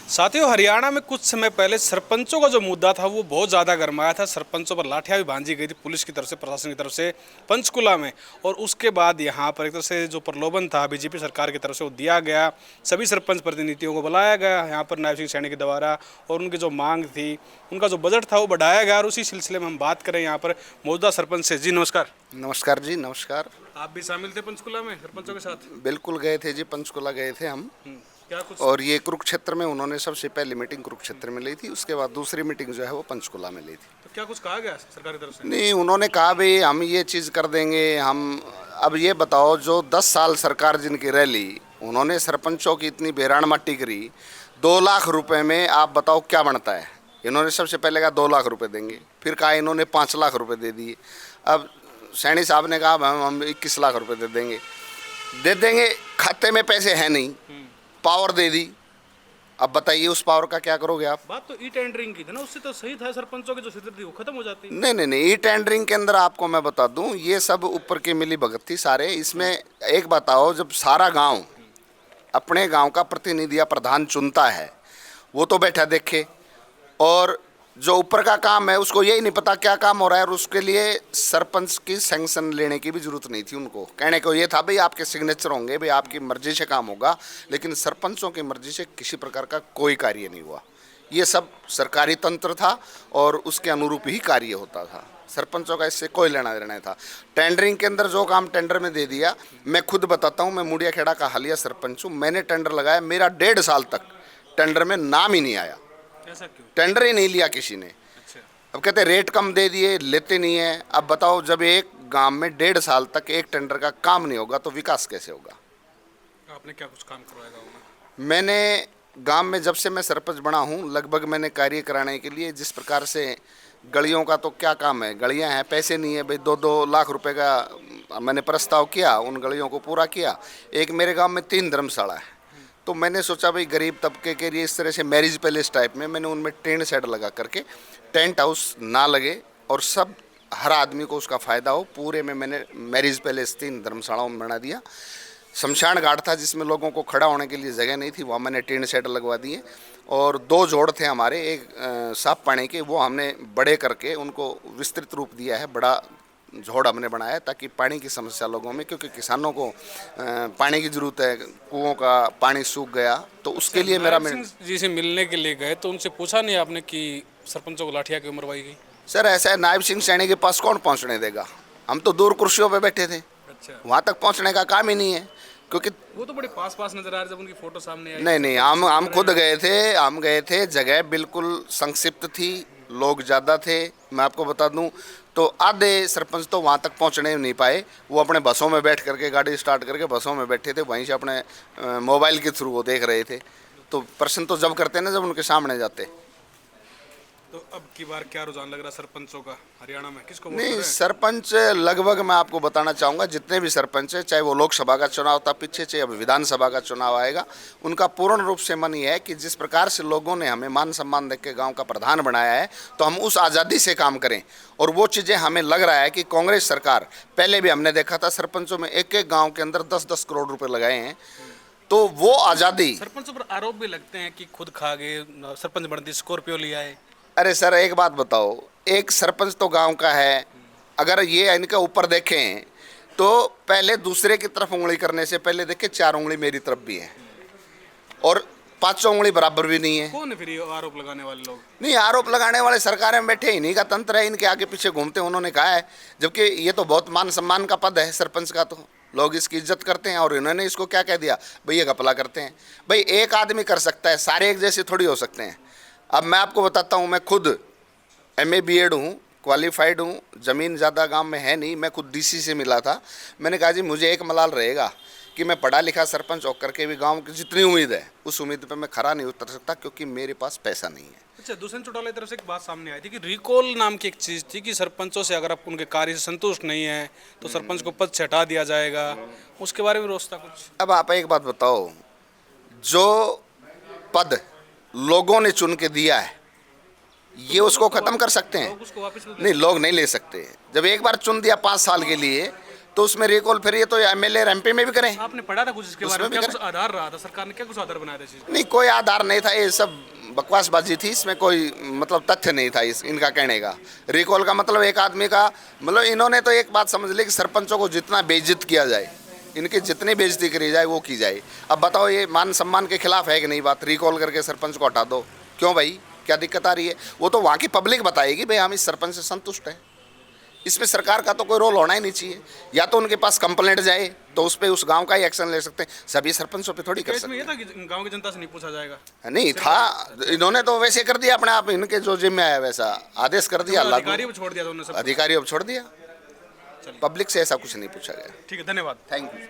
साथियों, हरियाणा में कुछ समय पहले सरपंचों का जो मुद्दा था वो बहुत ज़्यादा गरमाया था। सरपंचों पर लाठियां भी भांजी गई थी पुलिस की तरफ से, प्रशासन की तरफ से पंचकुला में। और उसके बाद यहाँ पर एक तरह से जो प्रलोभन था बीजेपी सरकार की तरफ से वो दिया गया। सभी सरपंच प्रतिनिधियों को बुलाया गया यहाँ पर नायब सिंह सैनी के द्वारा, और उनकी जो मांग थी, उनका जो बजट था वो बढ़ाया गया। और उसी सिलसिले में हम बात करें यहाँ पर मौजूदा सरपंच से। जी नमस्कार। नमस्कार जी, नमस्कार। आप भी शामिल थे पंचकुला में सरपंचों के साथ? बिल्कुल गए थे जी, पंचकुला गए थे हम। क्या कुछ? और ये कुरुक्षेत्र में उन्होंने सबसे पहली मीटिंग कुरुक्षेत्र में ली थी, उसके बाद दूसरी मीटिंग जो है वो पंचकुला में ली थी। तो क्या कुछ कहा गया सरकार की तरफ से? नहीं, उन्होंने कहा भाई हम ये चीज़ कर देंगे हम। अब ये बताओ, जो 10 साल सरकार जिनकी रह ली, उन्होंने सरपंचों की इतनी बेरान मट्टी करी। 2 लाख रुपए में आप बताओ क्या बनता है। इन्होंने सबसे पहले कहा 2 लाख रुपए देंगे, फिर कहा इन्होंने 5 लाख रुपए दे दिए। अब सैनी साहब ने कहा हम 21 लाख रुपए दे देंगे। खाते में पैसे हैं नहीं, पावर दे दी। अब बताइए उस पावर का क्या करोगे आप? बात तो ई टेंडरिंग की थी ना, उससे तो सही था, सरपंचों की जो स्थिति थी वो खत्म हो जाती। नहीं, ई टेंडरिंग के अंदर आपको मैं बता दूं, ये सब ऊपर की मिली भगत थी सारे। इसमें एक बताओ, जब सारा गांव अपने गांव का प्रतिनिधि या प्रधान चुनता है, वो तो बैठा देखे, और जो ऊपर का काम है उसको यही नहीं पता क्या काम हो रहा है। और उसके लिए सरपंच की सैंक्शन लेने की भी जरूरत नहीं थी। उनको कहने को ये था भाई आपके सिग्नेचर होंगे, भाई आपकी मर्जी से काम होगा, लेकिन सरपंचों की मर्जी से किसी प्रकार का कोई कार्य नहीं हुआ। ये सब सरकारी तंत्र था और उसके अनुरूप ही कार्य होता था। सरपंचों का इससे कोई लेना देना नहीं था। टेंडरिंग के अंदर जो काम टेंडर में दे दिया, मैं खुद बताता हूँ, मैं मुड़िया खेड़ा का हालिया सरपंच हूँ। मैंने टेंडर लगाया, मेरा 1.5 साल तक टेंडर में नाम ही नहीं आया। ऐसा क्यों? टेंडर ही नहीं लिया किसी ने। अच्छा। अब कहते रेट कम दे दिए, लेते नहीं है। अब बताओ, जब एक गांव में 1.5 साल तक एक टेंडर का काम नहीं होगा तो विकास कैसे होगा? आपने क्या कुछ काम करवाया गाँव में? मैंने गांव में जब से मैं सरपंच बना हूं, लगभग मैंने कार्य कराने के लिए, जिस प्रकार से गलियों का तो क्या काम है, गलियां हैं, पैसे नहीं है भाई। 2-2 लाख रुपए का मैंने प्रस्ताव किया, उन गलियों को पूरा किया। एक मेरे गांव में 3 धर्मशाला है, तो मैंने सोचा भाई गरीब तबके के लिए इस तरह से मैरिज पैलेस टाइप में मैंने उनमें टेंट सेट लगा करके, टेंट हाउस ना लगे और सब हर आदमी को उसका फ़ायदा हो, पूरे में मैंने मैरिज पैलेस 3 धर्मशालाओं में बना दिया। शमशान घाट था जिसमें लोगों को खड़ा होने के लिए जगह नहीं थी, वहाँ मैंने टेंट सेट लगवा दिए। और 2 जोड़ थे हमारे, एक साफ पानी के, वो हमने बड़े करके उनको विस्तृत रूप दिया है। बड़ा झोड़ हमने बनाया ताकि पानी की समस्या लोगों में, क्योंकि किसानों को पानी की ज़रूरत है, कुओं का पानी सूख गया, तो उसके लिए मेरा जी से मिलने के लिए गए तो उनसे पूछा नहीं आपने कि सरपंचों को लाठियां क्यों मरवाई गई? सर ऐसा है, नायब सिंह सैनी के पास कौन पहुंचने देगा? हम तो दूर कुर्सियों पे बैठे थे। अच्छा। वहाँ तक पहुंचने का काम ही नहीं है, क्योंकि वो तो बड़े पास पास नजर आ रहे जब उनकी फोटो सामने आई। नहीं, हम खुद गए थे। जगह बिल्कुल संक्षिप्त थी, लोग ज़्यादा थे। मैं आपको बता दूं, तो आधे सरपंच तो वहाँ तक पहुँचने नहीं पाए। वो अपने बसों में बैठ करके, गाड़ी स्टार्ट करके बसों में बैठे थे, वहीं से अपने मोबाइल के थ्रू वो देख रहे थे। तो प्रश्न तो जब करते ना, जब उनके सामने जाते। तो अब की बार क्या रुझान लग रहा है सरपंचों का हरियाणा में, किसको वोट नहीं, करें? सरपंच लगभग मैं आपको बताना चाहूँगा, जितने भी सरपंच हैं, चाहे वो लोकसभा का चुनाव था पीछे, चाहे अब विधानसभा का चुनाव आएगा, उनका पूर्ण रूप से मन ये है कि जिस प्रकार से लोगों ने हमें मान सम्मान देकर गांव का प्रधान बनाया है, तो हम उस आज़ादी से काम करें। और वो चीज़ें हमें लग रहा है कि कांग्रेस सरकार, पहले भी हमने देखा था सरपंचों में एक एक गाँव के अंदर 10-10 करोड़ रुपये लगाए हैं। तो वो आज़ादी, सरपंचों पर आरोप भी लगते हैं कि खुद खा गए, सरपंच बनती स्कॉर्पियो लिया है। अरे सर एक बात बताओ, एक सरपंच तो गांव का है, अगर ये इनके ऊपर देखें तो पहले दूसरे की तरफ उंगली करने से पहले देखें 4 उंगली मेरी तरफ भी है और 5 उंगली बराबर भी नहीं है। कौन है फिर ये आरोप लगाने वाले लोग? नहीं, आरोप लगाने वाले सरकार में बैठे, इन्हीं का तंत्र है, इनके आगे पीछे घूमते हैं, उन्होंने कहा है। जबकि ये तो बहुत मान सम्मान का पद है सरपंच का, तो लोग इसकी इज्जत करते हैं। और इन्होंने इसको क्या कह दिया, भाई ये घपला करते हैं। भाई एक आदमी कर सकता है, सारे एक जैसे थोड़ी हो सकते हैं। अब मैं आपको बताता हूँ, मैं खुद MA BEd हूँ, क्वालिफाइड हूँ, ज़मीन ज़्यादा गांव में है नहीं। मैं खुद DC से मिला था। मैंने कहा जी मुझे एक मलाल रहेगा कि मैं पढ़ा लिखा सरपंच होकर के भी गांव की जितनी उम्मीद है उस उम्मीद पे मैं खरा नहीं उतर सकता, क्योंकि मेरे पास पैसा नहीं है। अच्छा, दूसरे चौटाला की तरफ से एक बात सामने आई थी कि रिकॉल नाम की एक चीज़ थी कि सरपंचों से अगर आप उनके कार्य से संतुष्ट नहीं है तो सरपंच को पद से हटा दिया जाएगा। उसके बारे में रोस्ता कुछ? अब आप एक बात बताओ, जो पद लोगों ने चुन के दिया है, ये उसको ख़त्म कर सकते हैं? लोग उसको वापस नहीं, लोग नहीं ले सकते। जब एक बार चुन दिया 5 साल के लिए, तो उसमें रिकॉल फिर ये तो एमएलए और एमपी में भी करें। आपने पढ़ा था कुछ इसके बारे उसमें में, भी क्या कुछ आधार रहा था, सरकार ने क्या कुछ आधार बनाया था इस चीज़? नहीं, कोई आधार नहीं था, ये सब बकवासबाजी थी, इसमें कोई मतलब तथ्य नहीं था इनका कहने का। रिकॉल का मतलब एक आदमी का मतलब, इन्होंने तो एक बात समझ ली कि सरपंचों को जितना बेइज्जत किया जाए, इनकी जितनी बेइज्जती करी जाए वो की जाए। अब बताओ, ये मान सम्मान के खिलाफ है कि नहीं बात? रिकॉल करके सरपंच को हटा दो, क्यों भाई, क्या दिक्कत आ रही है? वो तो वहाँ की पब्लिक बताएगी भाई हम इस सरपंच से संतुष्ट हैं। इसमें सरकार का तो कोई रोल होना ही नहीं चाहिए। या तो उनके पास कंप्लेंट जाए तो उस पर उस गांव का ही एक्शन ले सकते हैं, सभी सरपंचों पे थोड़ी कर केस सकते में ये हैं। था कि गांव की जनता से नहीं पूछा जाएगा? नहीं था, इन्होंने तो वैसे कर दिया अपने आप, इनके जो जिम्मे आया वैसा आदेश कर दिया, लागू अधिकारियों को छोड़ दिया था उन्होंने सब? अधिकारियों को छोड़ दिया, पब्लिक से ऐसा कुछ नहीं पूछा गया। ठीक है, धन्यवाद। Thank you.